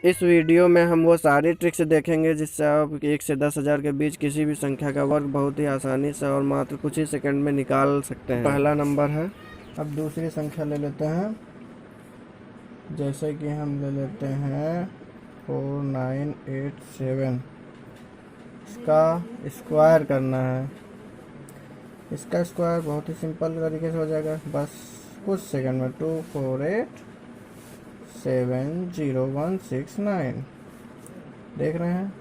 इस वीडियो में हम वो सारी ट्रिक्स देखेंगे जिससे आप 1 से 10,000 के बीच किसी भी संख्या का वर्ग बहुत ही आसानी से और मात्र कुछ ही सेकंड में निकाल सकते हैं। पहला नंबर है। अब दूसरी संख्या ले लेते हैं, जैसे कि हम ले लेते हैं 4987। इसका स्क्वायर करना है। इसका स्क्वायर बहुत ही सिंपल तरीके से हो जाएगा, बस कुछ सेकंड में। 24870,169 देख रहे हैं,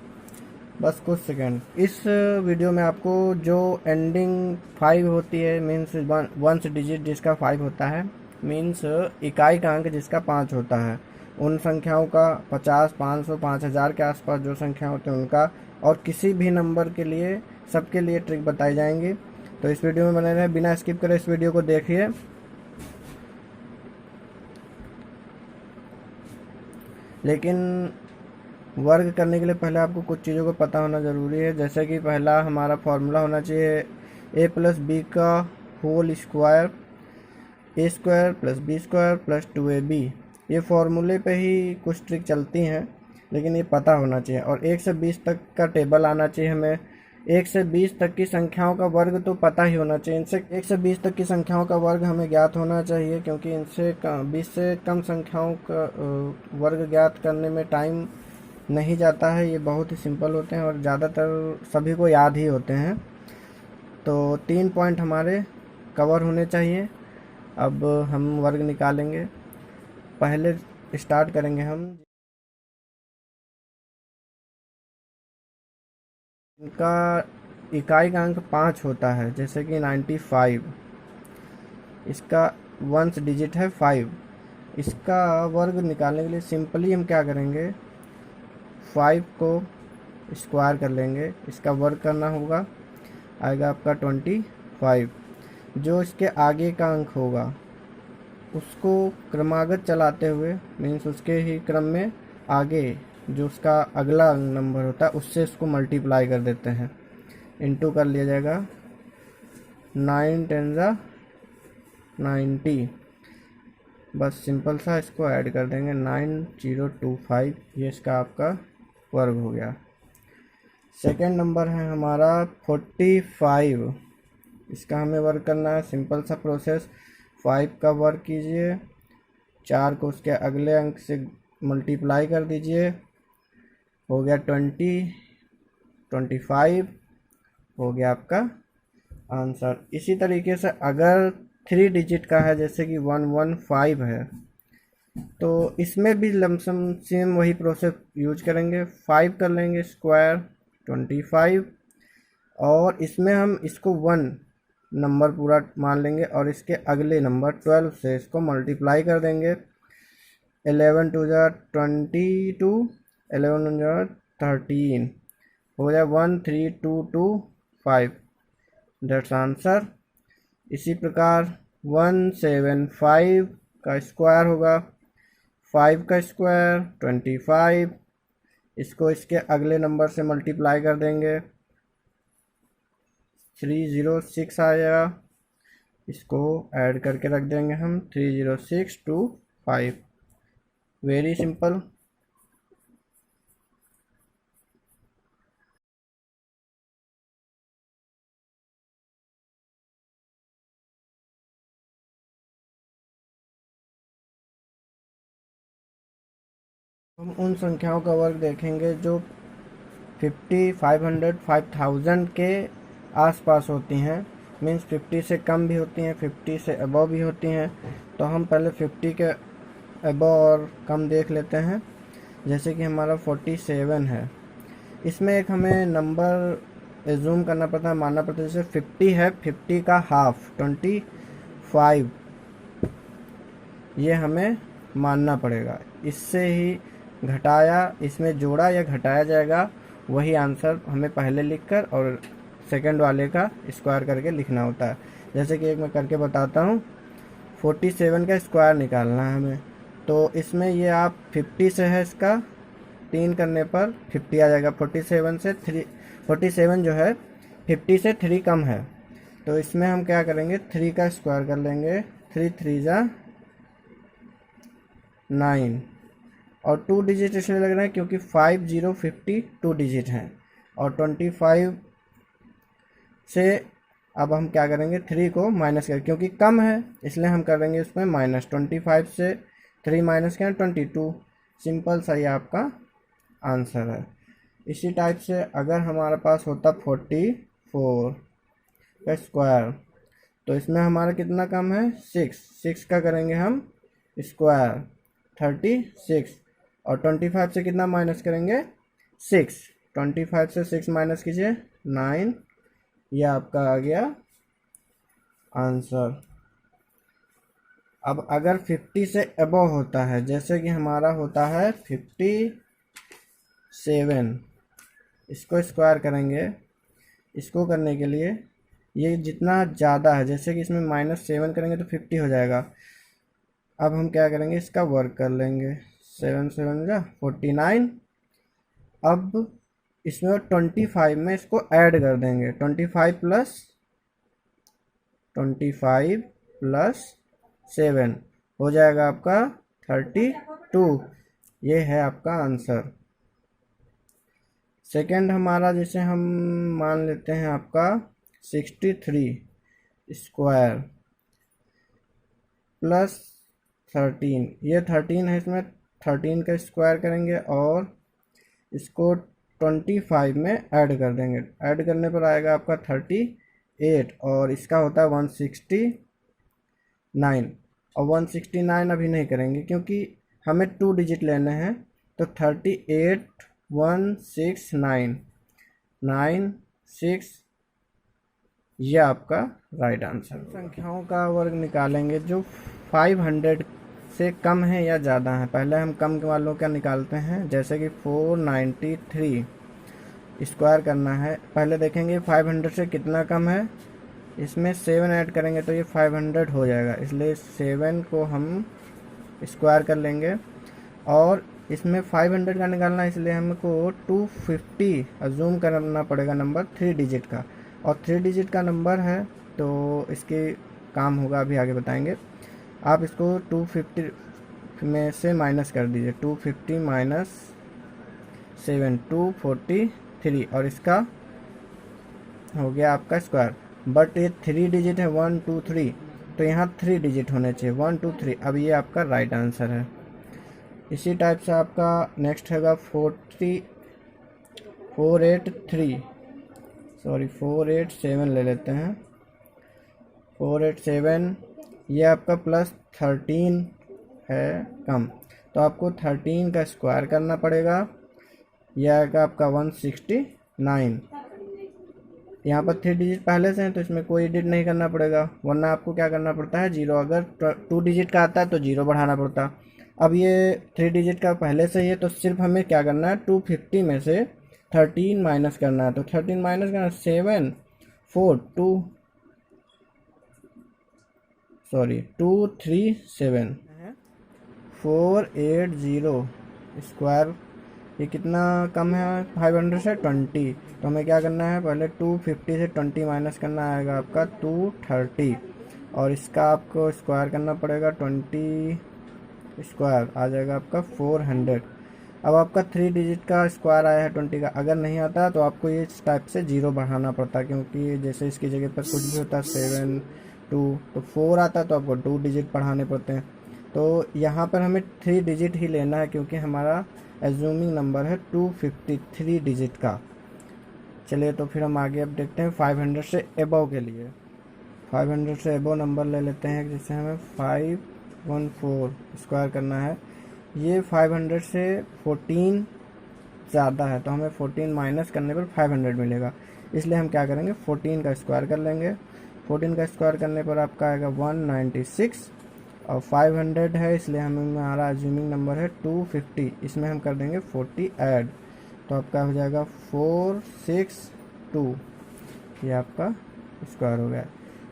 बस कुछ सेकंड। इस वीडियो में आपको जो एंडिंग 5 होती है, मीन्स वंस डिजिट जिसका 5 होता है, मीन्स इकाई का अंक जिसका 5 होता है, उन संख्याओं का 50, 500, 5000 के आसपास जो संख्या होती है उनका, और किसी भी नंबर के लिए सबके लिए ट्रिक बताई जाएंगी। तो इस वीडियो में बने रहे, बिना स्किप करे इस वीडियो को देखिए। लेकिन वर्ग करने के लिए पहले आपको कुछ चीज़ों को पता होना ज़रूरी है। जैसे कि पहला हमारा फॉर्मूला होना चाहिए a प्लस बी का whole square, a square plus b square plus 2ab। ये फॉर्मूले पे ही कुछ ट्रिक चलती हैं, लेकिन ये पता होना चाहिए। और 1 से 20 तक का टेबल आना चाहिए हमें। 1 से 20 तक की संख्याओं का वर्ग तो पता ही होना चाहिए। इनसे 1 से 20 तक की संख्याओं का वर्ग हमें ज्ञात होना चाहिए, क्योंकि इनसे 20 से कम संख्याओं का वर्ग ज्ञात करने में टाइम नहीं जाता है। ये बहुत ही सिंपल होते हैं और ज़्यादातर सभी को याद ही होते हैं। तो 3 पॉइंट हमारे कवर होने चाहिए। अब हम वर्ग निकालेंगे। पहले स्टार्ट करेंगे हम। इनका इकाई का अंक 5 होता है, जैसे कि 95। इसका वंस डिजिट है 5। इसका वर्ग निकालने के लिए सिंपली हम क्या करेंगे, 5 को स्क्वायर कर लेंगे। इसका वर्ग करना होगा, आएगा आपका 25। जो इसके आगे का अंक होगा उसको क्रमागत चलाते हुए, मीन्स उसके ही क्रम में आगे जो उसका अगला नंबर होता है उससे इसको मल्टीप्लाई कर देते हैं। इनटू कर लिया जाएगा। 9 10 जा 90। बस सिंपल सा इसको ऐड कर देंगे, 9025। ये इसका आपका वर्ग हो गया। सेकेंड नंबर है हमारा 45। इसका हमें वर्क करना है। सिंपल सा प्रोसेस, 5 का वर्क कीजिए, 4 को उसके अगले अंक से मल्टीप्लाई कर दीजिए, हो गया 20। 25 हो गया आपका आंसर। इसी तरीके से अगर 3 डिजिट का है, जैसे कि 115 है, तो इसमें भी लमसम सेम वही प्रोसेस यूज करेंगे। 5 कर लेंगे स्क्वायर 25, और इसमें हम इसको 1 नंबर पूरा मान लेंगे और इसके अगले नंबर 12 से इसको मल्टीप्लाई कर देंगे। 11 2 जा 22, 11 1 जा 13, हो जाए 13225। That's answer. इसी प्रकार 175 का स्क्वायर होगा, 5 का स्क्वायर 25। इसको इसके अगले नंबर से मल्टीप्लाई कर देंगे, 306 आएगा। इसको ऐड करके रख देंगे हम, 30625। Very simple. हम उन संख्याओं का वर्ग देखेंगे जो 50, 500, 5000 के आसपास होती हैं। मीन्स 50 से कम भी होती हैं, 50 से अबव भी होती हैं। तो हम पहले 50 के अबव और कम देख लेते हैं। जैसे कि हमारा 47 है। इसमें एक हमें नंबर एज्यूम करना पड़ता है, मानना पड़ता है। जैसे 50 है, 50 का हाफ 25, ये हमें मानना पड़ेगा। इससे ही घटाया, इसमें जोड़ा या घटाया जाएगा, वही आंसर हमें पहले लिखकर और सेकंड वाले का स्क्वायर करके लिखना होता है। जैसे कि एक मैं करके बताता हूँ। 47 का स्क्वायर निकालना है हमें। तो इसमें ये आप 50 से है, इसका 3 करने पर 50 आ जाएगा। 47 से 3, 47 जो है 50 से 3 कम है, तो इसमें हम क्या करेंगे, 3 का स्क्वायर कर लेंगे। 3 3 जा 9, और 2 डिजिट इसलिए लग रहे हैं क्योंकि 5050 2 डिजिट हैं, और 25 से अब हम क्या करेंगे, 3 को माइनस करें क्योंकि कम है इसलिए हम करेंगे उसमें माइनस। 25 से 3 माइनस करें 22। सिंपल सा ये आपका आंसर है। इसी टाइप से अगर हमारे पास होता 44 का स्क्वायर, तो इसमें हमारा कितना कम है, 6 का करेंगे हम स्क्वायर 36, और 25 से कितना माइनस करेंगे, 6। 25 से 6 माइनस कीजिए 9। यह आपका आ गया आंसर। अब अगर 50 से अबव होता है, जैसे कि हमारा होता है 57, इसको स्क्वायर करेंगे। इसको करने के लिए ये जितना ज़्यादा है, जैसे कि इसमें -7 करेंगे तो 50 हो जाएगा। अब हम क्या करेंगे, इसका वर्क कर लेंगे। 7 7 जा 49। अब इसमें 25 में इसको ऐड कर देंगे। 25 प्लस 7 हो जाएगा आपका 32। ये है आपका आंसर। सेकंड हमारा, जैसे हम मान लेते हैं आपका 63 स्क्वायर प्लस 13। ये 13 है, इसमें 13 का स्क्वायर करेंगे और इसको 25 में ऐड कर देंगे। ऐड करने पर आएगा आपका 38, और इसका होता है 169। और 169 अभी नहीं करेंगे क्योंकि हमें 2 डिजिट लेने हैं, तो 38 169 96, ये आपका राइट आंसर। संख्याओं का वर्ग निकालेंगे जो 500 से कम है या ज़्यादा है। पहले हम कम वालों का निकालते हैं, जैसे कि 493 स्क्वायर करना है। पहले देखेंगे 500 से कितना कम है, इसमें 7 ऐड करेंगे तो ये 500 हो जाएगा, इसलिए 7 को हम स्क्वायर कर लेंगे। और इसमें 500 का निकालना है, इसलिए हमको 250 अजूम करना पड़ेगा नंबर 3 डिजिट का, और 3 डिजिट का नंबर है तो इसके काम होगा, अभी आगे बताएंगे। आप इसको 250 में से माइनस कर दीजिए। 250 माइनस 7 243, और इसका हो गया आपका स्क्वायर। बट ये 3 डिजिट है 1 2 3, तो यहाँ 3 डिजिट होने चाहिए 1 2 3। अब ये आपका राइट आंसर है। इसी टाइप से आपका नेक्स्ट हैगा 487 ले लेते हैं। 487 ये आपका प्लस 13 है कम, तो आपको 13 का स्क्वायर करना पड़ेगा। यह आएगा आपका 169। यहाँ पर 3 डिजिट पहले से हैं तो इसमें कोई एडिट नहीं करना पड़ेगा, वरना आपको क्या करना पड़ता है, 0। अगर 2 डिजिट का आता है तो 0 बढ़ाना पड़ता। अब ये 3 डिजिट का पहले से ही है तो सिर्फ हमें क्या करना है, 250 में से 13 माइनस करना है। तो 13 माइनस करना 7 4 2 237 480 स्क्वायर। ये कितना कम है 500 से, 20। तो हमें क्या करना है, पहले 250 से 20 माइनस करना आएगा आपका 230, और इसका आपको स्क्वायर करना पड़ेगा 20 स्क्वायर आ जाएगा आपका 400। अब आपका 3 डिजिट का स्क्वायर आया है 20 का। अगर नहीं आता तो आपको ये इस टाइप से 0 बढ़ाना पड़ता, क्योंकि जैसे इसकी जगह पर कुछ भी होता है 7 2 तो 4 आता है तो आपको 2 डिजिट बढ़ाने पड़ते हैं। तो यहाँ पर हमें 3 डिजिट ही लेना है क्योंकि हमारा एज्यूमिंग नंबर है 253 डिजिट का। चलिए तो फिर हम आगे अब देखते हैं 500 से एबव के लिए। 500 से एबव नंबर ले लेते हैं, जैसे हमें 514 स्क्वायर करना है। ये 500 से 14 ज़्यादा है तो हमें 14 माइनस करने पर 500 मिलेगा, इसलिए हम क्या करेंगे 14 का स्क्वायर कर लेंगे। 14 का स्क्वायर करने पर आपका आएगा 196, और 500 है इसलिए हमारा अज्यूमिंग नंबर है 250। इसमें हम कर देंगे 40 ऐड, तो आपका हो जाएगा 462। ये आपका स्क्वायर हो गया।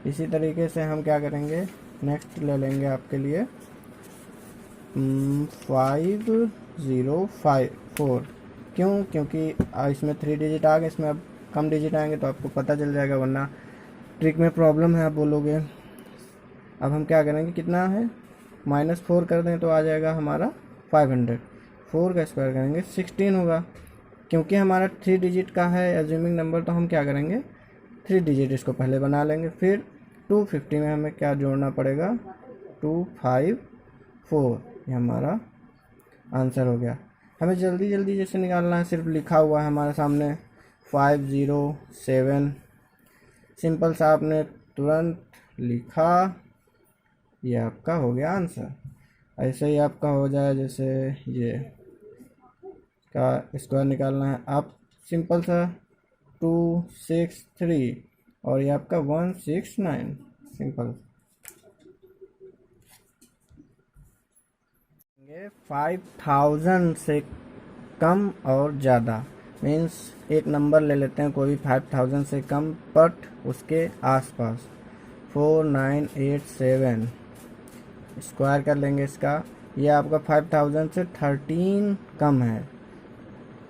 इसी तरीके से हम क्या करेंगे, नेक्स्ट ले लेंगे आपके लिए 5054। क्यों, क्योंकि इसमें 3 डिजिट आ गए, इसमें अब कम डिजिट आएंगे तो आपको पता चल जाएगा, वरना ट्रिक में प्रॉब्लम है आप बोलोगे। अब हम क्या करेंगे, कितना है -4 कर दें तो आ जाएगा हमारा 500। 4 का स्क्वायर करेंगे 16 होगा। क्योंकि हमारा 3 डिजिट का है एज्यूमिंग नंबर, तो हम क्या करेंगे 3 डिजिट इसको पहले बना लेंगे। फिर 250 में हमें क्या जोड़ना पड़ेगा 254, ये हमारा आंसर हो गया। हमें जल्दी जल्दी जैसे निकालना है, सिर्फ लिखा हुआ है हमारे सामने 507, सिंपल सा आपने तुरंत लिखा, ये आपका हो गया आंसर। ऐसे ही आपका हो जाए, जैसे ये का स्क्वायर निकालना है, आप सिंपल सा 263 और ये आपका 169, सिंपल। 5000 से कम और ज़्यादा, मीन्स एक नंबर ले लेते हैं कोई भी 5000 से कम बट उसके आसपास। 4987 स्क्वायर कर लेंगे इसका। ये आपका 5000 से 13 कम है,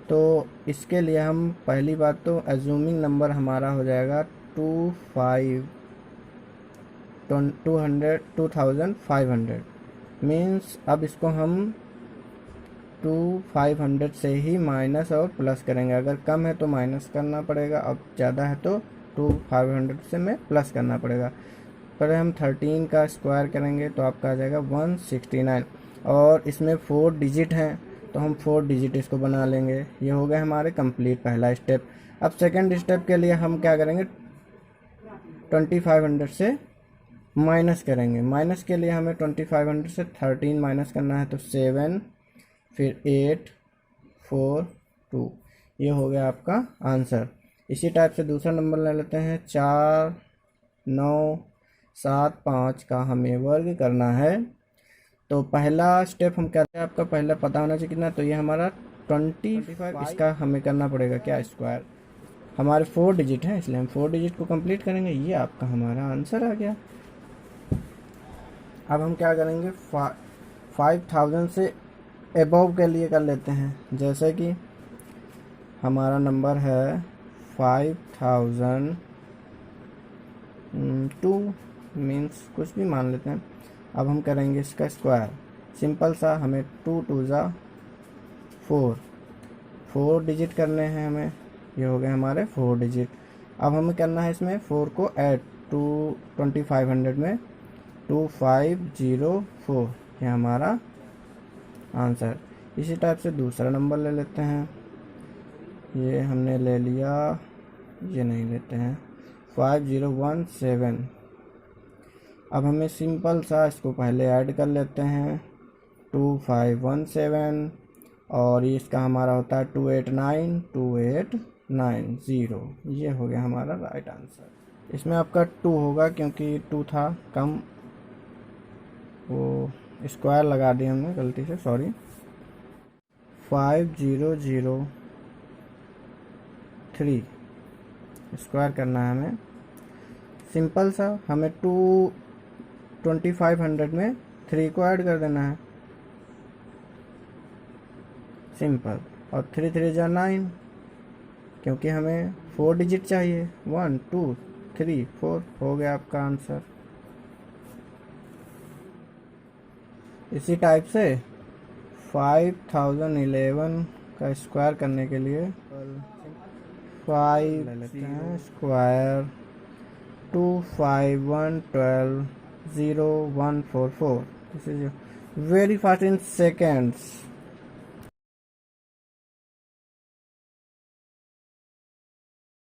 तो इसके लिए हम पहली बात तो एज्यूमिंग नंबर हमारा हो जाएगा 2500, मीन्स अब इसको हम 2500 से ही माइनस और प्लस करेंगे। अगर कम है तो माइनस करना पड़ेगा, अब ज़्यादा है तो 2500 से में प्लस करना पड़ेगा। पर हम 13 का स्क्वायर करेंगे तो आपका आ जाएगा 169, और इसमें 4 डिजिट हैं तो हम 4 डिजिट इसको बना लेंगे। ये हो गया हमारे कंप्लीट पहला स्टेप। अब सेकंड स्टेप के लिए हम क्या करेंगे 2500 से माइनस करेंगे। माइनस के लिए हमें 2500 से 13 माइनस करना है, तो 7 फिर 8 4 2, ये हो गया आपका आंसर। इसी टाइप से दूसरा नंबर ले लेते हैं 4 9 7 5 का हमें वर्ग करना है। तो पहला स्टेप हम कहते हैं, आपका पहला पता होना चाहिए कितना, तो ये हमारा 25, इसका हमें करना पड़ेगा क्या स्क्वायर। हमारे 4 डिजिट हैं इसलिए हम 4 डिजिट को कंप्लीट करेंगे। ये आपका हमारा आंसर आ गया। अब हम क्या करेंगे 5000 से एबव के लिए कर लेते हैं। जैसे कि हमारा नंबर है 5002, मीन्स कुछ भी मान लेते हैं। अब हम करेंगे इसका स्क्वायर, सिंपल सा, हमें 2 2 जा 4 डिजिट करने हैं हमें, ये हो गए हमारे 4 डिजिट। अब हमें करना है इसमें 4 को ऐड 2500 में 2504, ये हमारा आंसर। इसी टाइप से दूसरा नंबर ले लेते हैं, ये हमने ले लिया, ये नहीं लेते हैं 5017। अब हमें सिंपल सा इसको पहले ऐड कर लेते हैं 2517, और इसका हमारा होता है 2890, ये हो गया हमारा राइट आंसर। इसमें आपका 2 होगा क्योंकि 2 था कम, वो स्क्वायर लगा दिया हमने गलती से, सॉरी। 5003 स्क्वायर करना है हमें, सिंपल सा, हमें 2500 में 3 को ऐड कर देना है, सिंपल। और 3 3 जा 9, क्योंकि हमें 4 डिजिट चाहिए, 1 2 3 4, हो गया आपका आंसर। इसी टाइप से 5011 का स्क्वायर करने के लिए 5 ले लेते हैं square 251120144, this is very fast in seconds.